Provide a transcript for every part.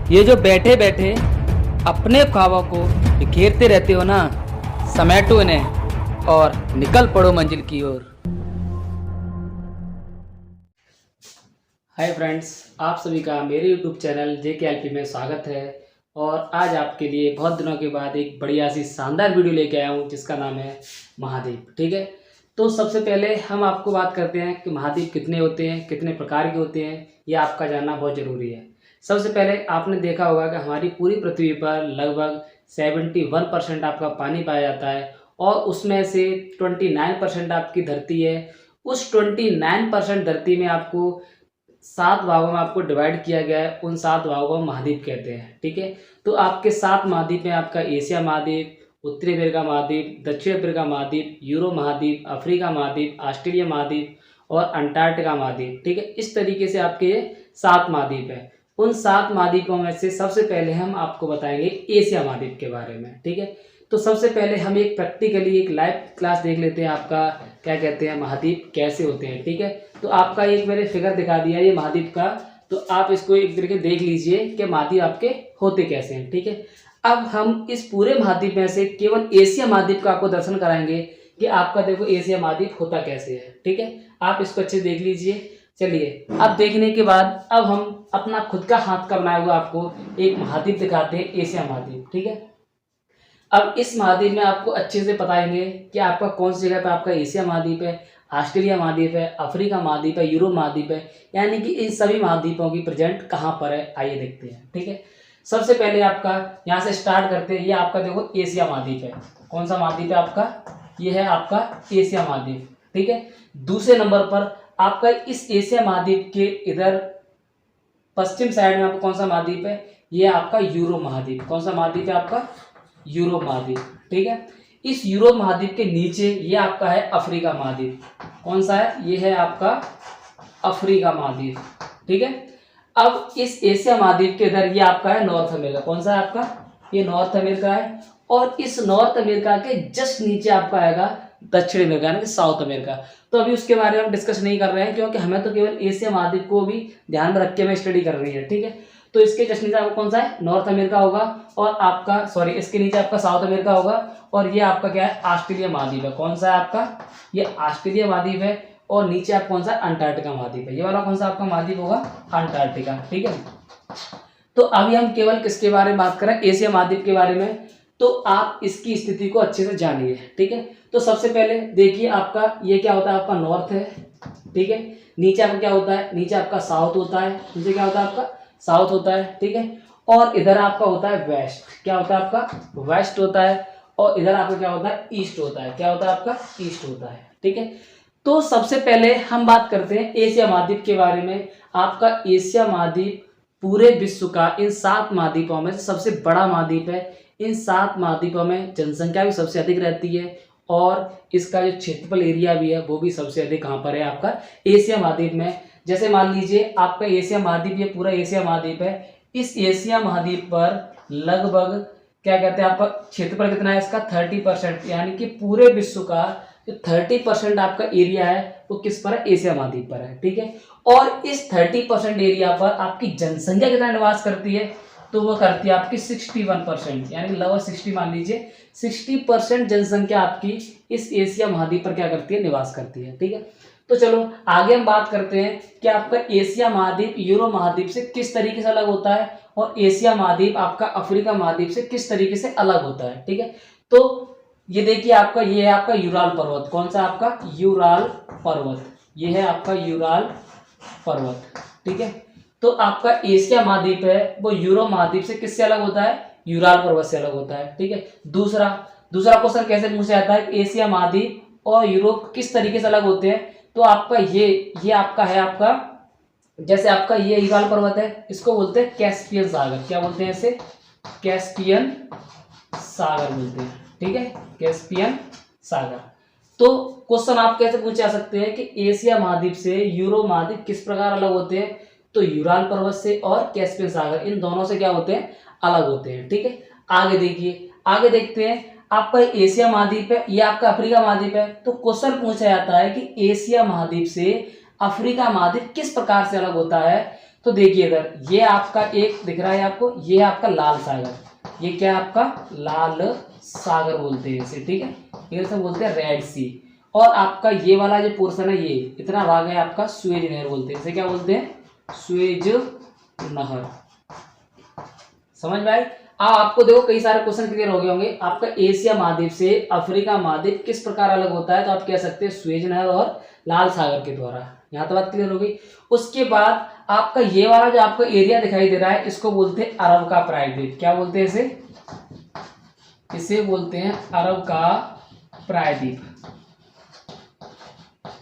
ये जो बैठे बैठे अपने ख्वाबों को घेरते रहते हो ना, समेटो इन्हें और निकल पड़ो मंजिल की ओर। हाय फ्रेंड्स, आप सभी का मेरे यूट्यूब चैनल JKLP में स्वागत है। और आज आपके लिए बहुत दिनों के बाद एक बढ़िया सी शानदार वीडियो लेके आया हूँ जिसका नाम है महाद्वीप। ठीक है, तो सबसे पहले हम आपको बात करते हैं कि महाद्वीप कितने होते हैं, कितने प्रकार के होते हैं, ये आपका जानना बहुत ज़रूरी है। सबसे पहले आपने देखा होगा कि हमारी पूरी पृथ्वी पर लगभग 71% आपका पानी पाया जाता है और उसमें से 29% आपकी धरती है। उस 29% धरती में आपको 7 भागों में आपको डिवाइड किया गया है। उन 7 भागों को महाद्वीप कहते हैं। ठीक है, तो आपके 7 महाद्वीप में आपका एशिया महाद्वीप, उत्तरी अमेरिका महाद्वीप, दक्षिण अफ्रीका महाद्वीप, यूरोप महाद्वीप, अफ्रीका महाद्वीप, ऑस्ट्रेलिया महाद्वीप और अंटार्कटिका महाद्वीप। ठीक है, इस तरीके से आपके 7 महाद्वीप है। उन 7 महाद्वीपों में से सबसे पहले हम आपको बताएंगे एशिया महाद्वीप के बारे में। ठीक है, तो सबसे पहले हम एक प्रैक्टिकली एक लाइव क्लास देख लेते हैं, आपका क्या कहते हैं महाद्वीप कैसे होते हैं। ठीक है, तो आपका एक मैंने फिगर दिखा दिया है ये महाद्वीप का, तो आप इसको एक तरीके देख लीजिए कि महाद्वीप आपके होते कैसे हैं। ठीक है, अब हम इस पूरे महाद्वीप में से केवल एशिया महाद्वीप का आपको दर्शन कराएंगे कि आपका देखो एशिया महाद्वीप होता कैसे है। ठीक है, आप इसको अच्छे देख लीजिए। चलिए, अब देखने के बाद अब हम अपना खुद का हाथ का बनाया हुआ आपको एक महाद्वीप दिखाते हैं, एशिया महाद्वीप। ठीक है, अब इस महाद्वीप में आपको अच्छे से बताएंगे कि आपका कौन सी जगह पे आपका एशिया महाद्वीप है, ऑस्ट्रेलिया महाद्वीप है, अफ्रीका महाद्वीप है, यूरोप महाद्वीप है, यानी कि इन सभी महाद्वीपों की प्रेजेंट कहाँ पर है, आइए देखते हैं। ठीक है, सबसे पहले आपका यहाँ से स्टार्ट करते हैं। ये आपका देखो एशिया महाद्वीप है। कौन सा महाद्वीप है आपका? ये है आपका एशिया महाद्वीप। ठीक है, दूसरे नंबर पर आपका इस एशिया महाद्वीप के इधर पश्चिम साइड में आपका कौन सा महाद्वीप है? ये आपका यूरोप महाद्वीप। कौन सा महाद्वीप है आपका? यूरोप महाद्वीप। ठीक है, इस यूरोप महाद्वीप के नीचे ये आपका है अफ्रीका महाद्वीप। कौन सा है? ये है आपका अफ्रीका महाद्वीप। ठीक है, अब इस एशिया महाद्वीप के इधर ये आपका है नॉर्थ अमेरिका। कौन सा है आपका? ये नॉर्थ अमेरिका है। और इस नॉर्थ अमेरिका के जस्ट नीचे आपका आएगा दक्षिण अमेरिका यानी कि साउथ अमेरिका। तो अभी उसके बारे में हम डिस्कस नहीं कर रहे हैं क्योंकि हमें तो केवल एशिया महाद्वीप को भी ध्यान में रख के हमें स्टडी कर रही है। ठीक है, तो इसके जस्ट नीचे आपको कौन सा है? नॉर्थ अमेरिका होगा। और आपका सॉरी इसके नीचे आपका साउथ अमेरिका होगा। और ये आपका क्या है? ऑस्ट्रेलिया महाद्वीप है। कौन सा है आपका? ये ऑस्ट्रेलिया महाद्वीप है। और नीचे आप कौन सा? अंटार्कटिका महाद्वीप है। ये वाला कौन सा आपका महाद्वीप होगा? अंटार्कटिका। ठीक है, तो अभी हम केवल किसके बारे में बात करें? एशिया महाद्वीप के बारे में। तो आप इसकी स्थिति को अच्छे से जानिए। ठीक है, तो सबसे पहले देखिए आपका ये क्या होता है? आपका नॉर्थ है। ठीक है, नीचे आपका क्या होता है? नीचे आपका साउथ होता है। नीचे क्या होता है आपका? साउथ होता है। ठीक है, और इधर आपका होता है वेस्ट। क्या होता है आपका? वेस्ट होता है। और इधर आपका क्या होता है? ईस्ट होता है। क्या होता है आपका? ईस्ट होता है। ठीक है, तो सबसे पहले हम बात करते हैं एशिया महाद्वीप के बारे में। आपका एशिया महाद्वीप पूरे विश्व का इन 7 महाद्वीपों में सबसे बड़ा महाद्वीप है। इन 7 महाद्वीपों में जनसंख्या भी सबसे अधिक रहती है और इसका जो क्षेत्रफल एरिया भी है वो भी सबसे अधिक कहाँ पर है? आपका एशिया महाद्वीप में। जैसे मान लीजिए आपका एशिया महाद्वीप, ये पूरा एशिया महाद्वीप है। इस एशिया महाद्वीप पर लगभग क्या कहते हैं आपका क्षेत्रफल कितना है इसका? 30%, यानी कि पूरे विश्व का जो 30% आपका एरिया है वो किस पर है? एशिया महाद्वीप पर है। ठीक है, और इस 30% एरिया पर आपकी जनसंख्या कितना निवास करती है? तो वो करती है आपकी 61%, यानी लगभग 60 मान लीजिए 60% जनसंख्या आपकी इस एशिया महाद्वीप पर क्या करती है? निवास करती है। ठीक है, तो चलो आगे हम बात करते हैं कि आपका एशिया महाद्वीप यूरोप महाद्वीप से किस तरीके से अलग होता है और एशिया महाद्वीप आपका अफ्रीका महाद्वीप से किस तरीके से अलग होता है। ठीक है, तो ये देखिए आपका ये है आपका यूराल पर्वत। कौन सा आपका? यूराल पर्वत। ये है आपका यूराल पर्वत। ठीक है, तो आपका एशिया महाद्वीप है वो यूरोप महाद्वीप से किससे अलग होता है? यूराल पर्वत से अलग होता है। ठीक है, दूसरा क्वेश्चन कैसे पूछा जाता है? एशिया महाद्वीप और यूरोप किस तरीके से अलग होते हैं? तो आपका ये आपका है आपका, जैसे आपका ये यूराल पर्वत है, इसको बोलते हैं कैस्पियन सागर। क्या बोलते हैं इसे? कैस्पियन सागर बोलते हैं। ठीक है, कैस्पियन सागर। तो क्वेश्चन आप कैसे पूछ जा सकते हैं कि एशिया महाद्वीप से यूरोप महाद्वीप किस प्रकार अलग होते हैं? तो यूराल पर्वत से और कैस्पियन सागर, इन दोनों से क्या होते हैं? अलग होते हैं। ठीक है, आगे देखिए, आगे देखते हैं। आपका एशिया महाद्वीप है, ये आपका अफ्रीका महाद्वीप है। तो क्वेश्चन पूछा जाता है कि एशिया महाद्वीप से अफ्रीका महाद्वीप किस प्रकार से अलग होता है? तो देखिए इधर ये आपका एक दिख रहा है आपको, ये आपका लाल सागर, ये क्या है आपका लाल सागर बोलते हैं इसे, ठीक है, इधर से बोलते हैं रेड सी। और आपका ये वाला जो पोर्शन है, ये इतना भाग है आपका स्वेज नहर बोलते हैं, इसे क्या बोलते हैं, स्वेज नहर। समझ में आए। अब आपको देखो कई सारे क्वेश्चन क्लियर हो गए होंगे। आपका एशिया महाद्वीप से अफ्रीका महाद्वीप किस प्रकार अलग होता है, तो आप कह सकते हैं स्वेज नहर और लाल सागर के द्वारा। यहाँ तो बात क्लियर हो गई। उसके बाद आपका ये वाला जो आपको एरिया दिखाई दे रहा है, इसको बोलते हैं अरब का प्रायद्वीप। क्या बोलते हैं इसे, इसे बोलते हैं अरब का प्रायद्वीप,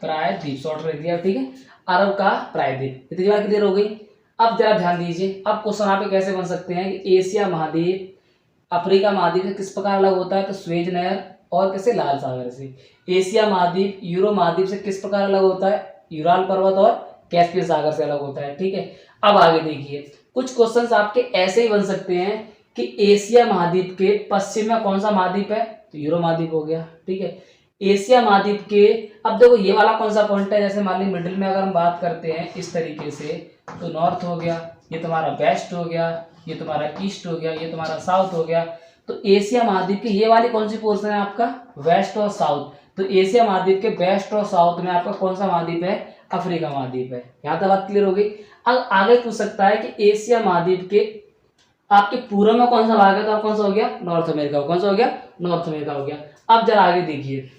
प्रायद्वीप शॉर्ट रख दिया, ठीक है, अरब का प्रायद्वीप। इतनी बात क्लियर हो गई। अब जरा ध्यान दीजिए, अब क्वेश्चन यहाँ पे कैसे बन सकते हैं कि एशिया महाद्वीप अफ्रीका महाद्वीप से किस प्रकार अलग होता है, तो स्वेज नहर और कैसे, लाल सागर से। एशिया महाद्वीप यूरो महाद्वीप से किस प्रकार अलग होता है, यूराल पर्वत और कैस्पियन सागर से अलग होता है, ठीक है। अब आगे देखिए, कुछ क्वेश्चंस आपके ऐसे ही बन सकते हैं कि एशिया महाद्वीप के पश्चिम में कौन सा महाद्वीप है, तो यूरो महाद्वीप हो गया, ठीक है। एशिया महाद्वीप के, अब देखो ये वाला कौन सा पॉइंट है, जैसे मान ली मिडिल में अगर हम बात करते हैं इस तरीके से, तो नॉर्थ हो गया, ये तुम्हारा वेस्ट हो गया, ये तुम्हारा ईस्ट हो गया, ये तुम्हारा साउथ हो गया। तो एशिया महाद्वीप की ये वाली कौन सी पोर्शन है आपका, वेस्ट और साउथ। तो एशिया महाद्वीप के वेस्ट और साउथ में आपका कौन सा महाद्वीप है, अफ्रीका महाद्वीप है। यहाँ तक बात क्लियर हो गई। अब आगे पूछ सकता है कि एशिया महाद्वीप के आपके पूर्व में कौन सा भाग है, तो कौन सा हो गया, नॉर्थ अमेरिका। कौन सा हो गया, नॉर्थ अमेरिका हो गया। अब जरा आगे देखिए,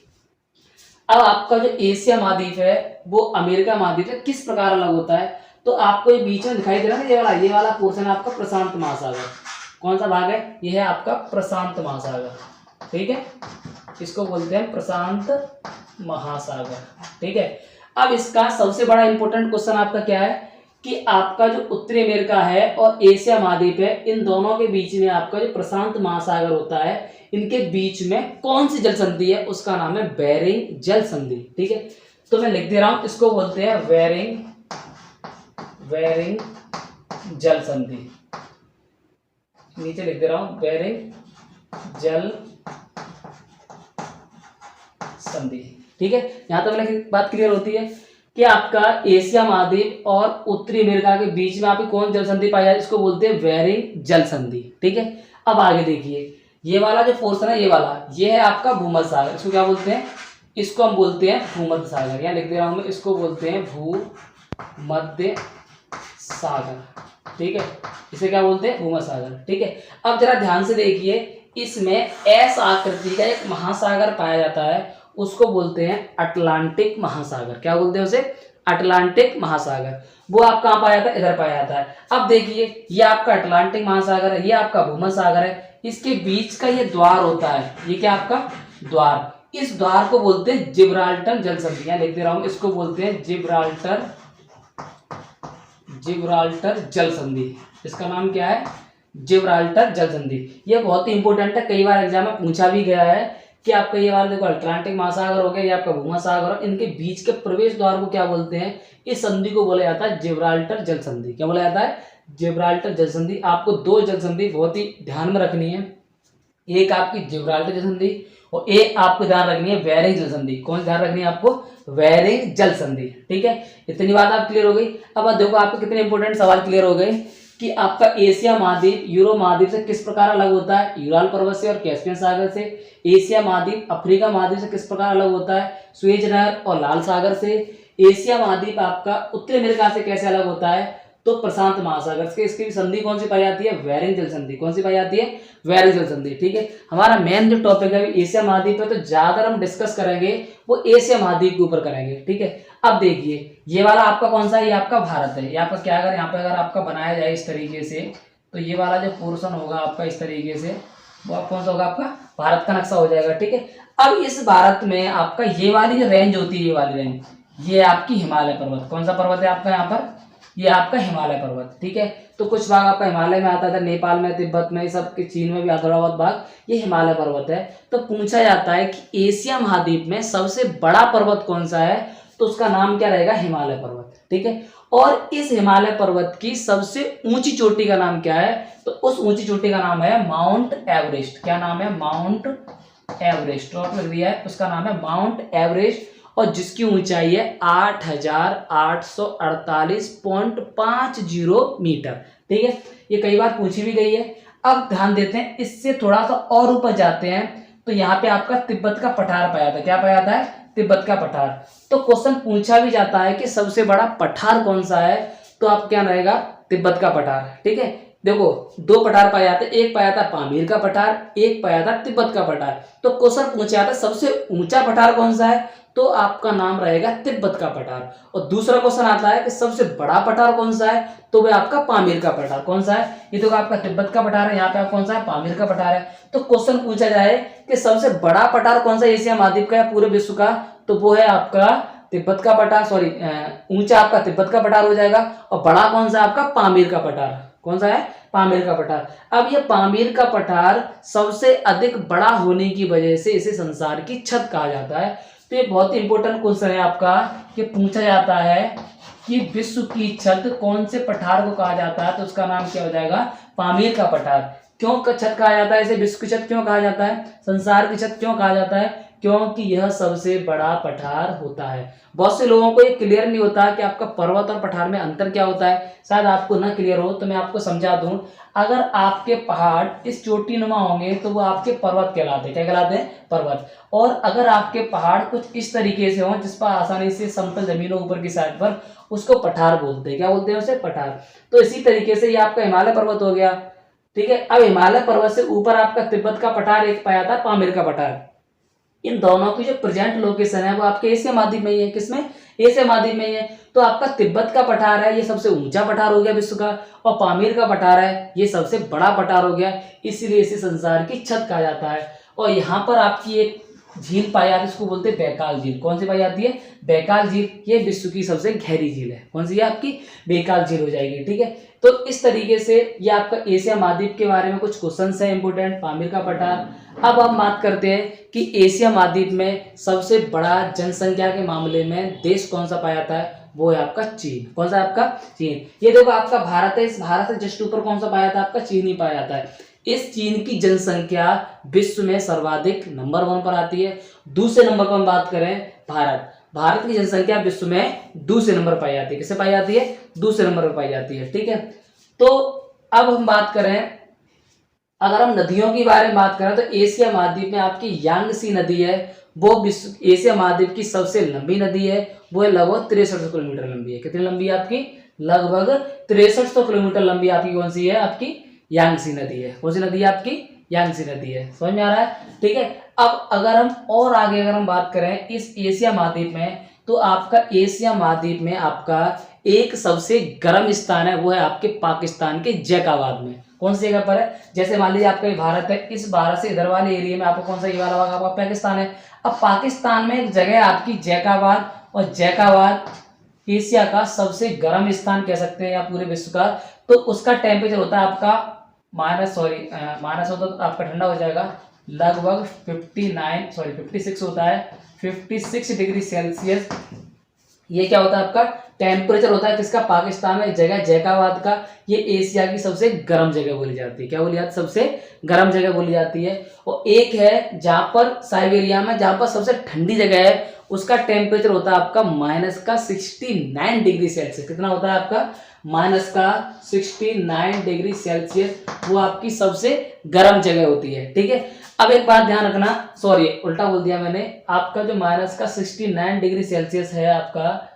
अब आपका जो एशिया महाद्वीप है वो अमेरिका महाद्वीप से किस प्रकार अलग होता है, तो आपको ये बीच में दिखाई दे रहा है ये वाला पोर्शन है आपका प्रशांत महासागर। कौन सा भाग है, ये है आपका प्रशांत महासागर, ठीक है, इसको बोलते हैं प्रशांत महासागर, ठीक है। अब इसका सबसे बड़ा इंपॉर्टेंट क्वेश्चन आपका क्या है कि आपका जो उत्तरी अमेरिका है और एशिया महाद्वीप है, इन दोनों के बीच में आपका जो प्रशांत महासागर होता है, इनके बीच में कौन सी जल संधि है, उसका नाम है बेरिंग जल संधि, ठीक है। तो मैं लिख दे रहा हूं, इसको बोलते हैं बेरिंग जल संधि। नीचे लिख दे रहा हूं, बेरिंग जल संधि, ठीक है। यहां तक मेरी बात क्लियर होती है कि आपका एशिया महाद्वीप और उत्तरी अमेरिका के बीच में आपकी कौन जल संधि पाई जाती है, इसको बोलते हैं बेरिंग जल संधि, ठीक है। अब आगे देखिए, ये वाला जो पोर्शन है, ये वाला, ये है आपका भूमध्य सागर। इसको क्या बोलते हैं, इसको हम बोलते हैं भूमध्य सागर। यहाँ लिख दे रहा हूं मैं, इसको बोलते हैं भूमध्य सागर, ठीक है। इसे क्या बोलते हैं, भूमध्य सागर, ठीक है। अब जरा ध्यान से देखिए, इसमें एस आकृति का एक महासागर पाया जाता है, उसको बोलते हैं अटलांटिक महासागर। क्या बोलते हैं उसे, अटलांटिक महासागर। वो आप कहाँ पाया जाता है, इधर पाया जाता है। अब देखिए, ये आपका अटलांटिक महासागर है, ये आपका भूमध्य सागर है, इसके बीच का ये द्वार होता है, ये क्या आपका द्वार, इस द्वार को बोलते हैं जिब्राल्टर जल संधि। यहाँ लिख दे रहा हूं, इसको बोलते हैं जिब्राल्टर जल संधि। इसका नाम क्या है, जिब्राल्टर जल संधि। ये बहुत ही इंपॉर्टेंट है, कई बार एग्जाम में पूछा भी गया है कि आपका ये वाला देखो अटलांटिक महासागर हो गया, ये आपका भूमध्य सागर, और इनके बीच के प्रवेश द्वार को क्या बोलते हैं, इस संधि को बोला जाता है जिब्राल्टर जल संधि। क्या बोला जाता है, जिब्राल्टर जल संधि। आपको दो जल संधि बहुत ही ध्यान में रखनी है, एक आपकी जिब्राल्टर जल संधि और एक आपको ध्यान रखनी है बेरिंग जल संधि। कौन सी ध्यान रखनी है आपको, बेरिंग जल संधि, ठीक है। इतनी बात आप क्लियर हो गई। अब देखो आपको कितने इंपॉर्टेंट सवाल क्लियर हो गए कि आपका एशिया महाद्वीप यूरो महाद्वीप से किस प्रकार अलग होता है, यूराल पर्वत से और कैस्पियन सागर से। एशिया महाद्वीप अफ्रीका महाद्वीप से किस प्रकार अलग होता है, स्वेज नहर और लाल सागर से। एशिया महाद्वीप आपका उत्तरी अमेरिका से कैसे अलग होता है, तो प्रशांत महासागर से। इसकी संधि कौन सी पाई जाती है, बेरिंग जल संधि। कौन सी पाई जाती है, बेरिंग जल संधि, ठीक है। हमारा मेन जो टॉपिक है एशिया महाद्वीप है, तो ज्यादा हम डिस्कस करेंगे वो एशिया महाद्वीप के ऊपर करेंगे, ठीक है। अब देखिए, ये वाला आपका कौन सा है, ये आपका भारत है। यहाँ पर क्या अगर यहाँ पे अगर आपका बनाया जाए इस तरीके से, तो ये वाला जो पोर्शन होगा आपका इस तरीके से, वो आप कौन सा होगा, आपका भारत का नक्शा हो जाएगा, ठीक है। अब इस भारत में आपका ये वाली जो रेंज होती है, ये वाली रेंज, ये आपकी हिमालय पर्वत। कौन सा पर्वत है आपका यहाँ पर, ये आपका हिमालय पर्वत, ठीक है। तो कुछ भाग आपका हिमालय में आता था, नेपाल में, तिब्बत में, सब के चीन में भी थोड़ा बहुत भाग ये हिमालय पर्वत है। तो पूछा जाता है कि एशिया महाद्वीप में सबसे बड़ा पर्वत कौन सा है, तो उसका नाम क्या रहेगा, हिमालय पर्वत, ठीक है। और इस हिमालय पर्वत की सबसे ऊंची चोटी का नाम क्या है, तो उस ऊंची चोटी का नाम है माउंट एवरेस्ट। क्या नाम है, माउंट एवरेस्ट। नोट लिख दिया है, उसका नाम है माउंट एवरेस्ट। और जिसकी ऊंचाई है 8,848.50 मीटर। ठीक है, ये कई बार पूछी भी गई है। अब ध्यान देते हैं, इससे थोड़ा सा और ऊपर जाते हैं तो यहाँ पे आपका तिब्बत का पठार पाया था। क्या पाया था? तिब्बत का पठार। तो क्वेश्चन पूछा भी जाता है कि सबसे बड़ा पठार कौन सा है, तो आप क्या रहेगा? तिब्बत का पठार। ठीक है, देखो दो पठार पाए जाते, एक पाया था पामीर का पठार, एक पाया था तिब्बत का पठार। तो क्वेश्चन पूछा था सबसे ऊंचा पठार कौन सा है, तो आपका नाम रहेगा तिब्बत का पठार। और दूसरा क्वेश्चन आता है कि सबसे बड़ा पठार कौन सा है, तो वह आपका पामीर का पठार। कौन सा है? ये तो आपका तिब्बत का पठार है, यहाँ पे आप कौन सा है? पामीर का पठार है। तो क्वेश्चन पूछा जाए कि सबसे बड़ा पठार कौन सा एशिया महाद्वीप का या पूरे विश्व का, तो वो है आपका तिब्बत का पठार। सॉरी, ऊंचा आपका तिब्बत का पठार हो जाएगा और बड़ा कौन सा आपका? पामीर का पठार। कौन सा है? पामीर का पठार। अब ये पामीर का पठार सबसे अधिक बड़ा होने की वजह से इसे संसार की छत कहा जाता है। तो ये बहुत ही इंपॉर्टेंट क्वेश्चन है आपका, कि पूछा जाता है कि विश्व की छत कौन से पठार को कहा जाता है, तो उसका नाम क्या हो जाएगा? पामीर का पठार। क्यों छत कहा जाता है इसे? विश्व की छत क्यों कहा जाता है? संसार की छत क्यों कहा जाता है? क्योंकि यह सबसे बड़ा पठार होता है। बहुत से लोगों को ये क्लियर नहीं होता कि आपका पर्वत और पठार में अंतर क्या होता है। शायद आपको ना क्लियर हो तो मैं आपको समझा दूं। अगर आपके पहाड़ इस चोटी नुमा होंगे तो वो आपके पर्वत कहलाते हैं। क्या कहलाते हैं? पर्वत। और अगर आपके पहाड़ कुछ इस तरीके से हों जिस पर आसानी से समतल जमीनों ऊपर की साइड पर, उसको पठार बोलते हैं। क्या बोलते हैं उसे? पठार। तो इसी तरीके से ये आपका हिमालय पर्वत हो गया। ठीक है, अब हिमालय पर्वत से ऊपर आपका तिब्बत का पठार एक पाया था, पामीर का पठार। इन दोनों की जो प्रेजेंट लोकेशन है वो आपके एशिया महाद्वीप में ही है। किसमें? एशिया महाद्वीप में ही है। तो आपका तिब्बत का पठार है, ये सबसे ऊंचा पठार हो गया विश्व का, और पामीर का पठार है, ये सबसे बड़ा पठार हो गया, इसीलिए इसे संसार की छत कहा जाता है। और यहाँ पर आपकी एक झील पाई जाती है, इसको बोलते हैं बैकाल झील। कौन सी पाई जाती है? बैकाल झील। ये विश्व की सबसे गहरी झील है। कौन सी है? आपकी बैकाल झील हो जाएगी। ठीक है, तो इस तरीके से ये आपका एशिया महाद्वीप के बारे में कुछ क्वेश्चन है इंपोर्टेंट, पामीर का पठार। अब हम बात करते हैं कि एशिया महाद्वीप में सबसे बड़ा जनसंख्या के मामले में देश कौन सा पाया जाता है, वो है आपका चीन। कौन सा है आपका? चीन। ये देखो आपका भारत है, इस भारत से जस्ट ऊपर कौन सा पाया जाता है? आपका चीन ही पाया जाता है। इस चीन की जनसंख्या विश्व में सर्वाधिक नंबर 1 पर आती है। दूसरे नंबर पर हम बात करें भारत, भारत की जनसंख्या विश्व में दूसरे नंबर पाई जाती है। किसे पाई जाती है? दूसरे नंबर पर पाई जाती है। ठीक है, तो अब हम बात करें, अगर हम नदियों के बारे में बात करें तो एशिया महाद्वीप में आपकी यांगसी नदी है, वो विश्व एशिया महाद्वीप की सबसे लंबी नदी है। वो है लगभग 6300 किलोमीटर लंबी है। कितनी लंबी है आपकी? लगभग 6300 किलोमीटर लंबी आपकी कौन सी है? आपकी यांगसी नदी है। कौन सी नदी है? आपकी यांगसी नदी है। समझ में आ रहा है? ठीक है, अब अगर हम और आगे अगर हम बात करें इस एशिया महाद्वीप में, तो आपका एशिया महाद्वीप में आपका एक सबसे गर्म स्थान है, वो है आपके पाकिस्तान के जैकाबाद में। कौन सी जगह पर है? जैसे मान लीजिए आपका ये भारत है, इस भारत से इधर वाले एरिया में आपको कौन सा ये वाला भाग आपका पाकिस्तान है। अब पाकिस्तान में एक जगह है आपकी जैकाबाद, और जैकाबाद एशिया का सबसे गर्म स्थान कह सकते हैं या पूरे विश्व का। तो उसका टेम्परेचर होता है आपका माइनस हो तो आपका ठंडा हो जाएगा, लगभग 56 होता है, 56 डिग्री सेल्सियस। ये क्या होता है? आपका टेम्परेचर होता है किसका? पाकिस्तान में एक जगह जैकाबाद का। ये एशिया की सबसे गर्म जगह बोली जाती है। क्या बोली जाती है? सबसे गर्म जगह बोली जाती है। और एक है जहां पर साइबेरिया में, जहां पर सबसे ठंडी जगह है, उसका टेम्परेचर होता है आपका -69 डिग्री सेल्सियस। कितना होता है आपका? -69 डिग्री सेल्सियस। वो आपकी सबसे गर्म जगह होती है। ठीक है, अब एक बात ध्यान रखना, सॉरी उल्टा बोल दिया मैंने, आपका जो -69 डिग्री सेल्सियस है आपका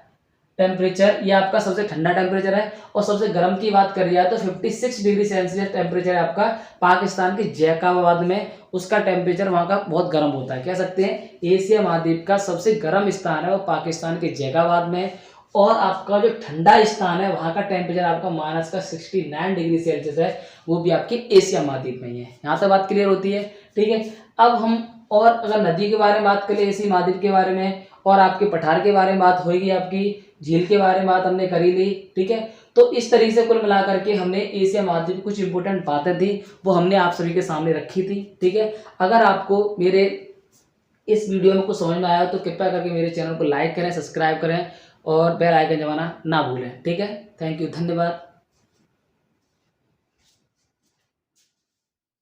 टेम्परेचर, ये आपका सबसे ठंडा टेम्परेचर है। और सबसे गर्म की बात करी जाए तो 56 डिग्री सेल्सियस टेम्परेचर है आपका पाकिस्तान के जैकाबाद में। उसका टेम्परेचर वहाँ का बहुत गर्म होता है। कह सकते हैं एशिया महाद्वीप का सबसे गर्म स्थान है वो पाकिस्तान के जैकाबाद में। और आपका जो ठंडा स्थान है वहाँ का टेम्परेचर आपका -69 डिग्री सेल्सियस है, वो भी आपके एशिया महाद्वीप में ही है। यहाँ से बात क्लियर होती है। ठीक है, अब हम और अगर नदी के बारे में बात करें, एशिया महाद्वीप के बारे में, और आपके पठार के बारे में बात होगी, आपकी झील के बारे में बात हमने करी ली। ठीक है, तो इस तरीके से कुल मिलाकर के हमने एशिया महाद्वीप कुछ इंपॉर्टेंट बातें थी वो हमने आप सभी के सामने रखी थी। ठीक है, अगर आपको मेरे इस वीडियो में कुछ समझ में आया तो कृपया करके मेरे चैनल को लाइक करें, सब्सक्राइब करें और बेल आइकन दबाना ना भूलें। ठीक है, थैंक यू, धन्यवाद।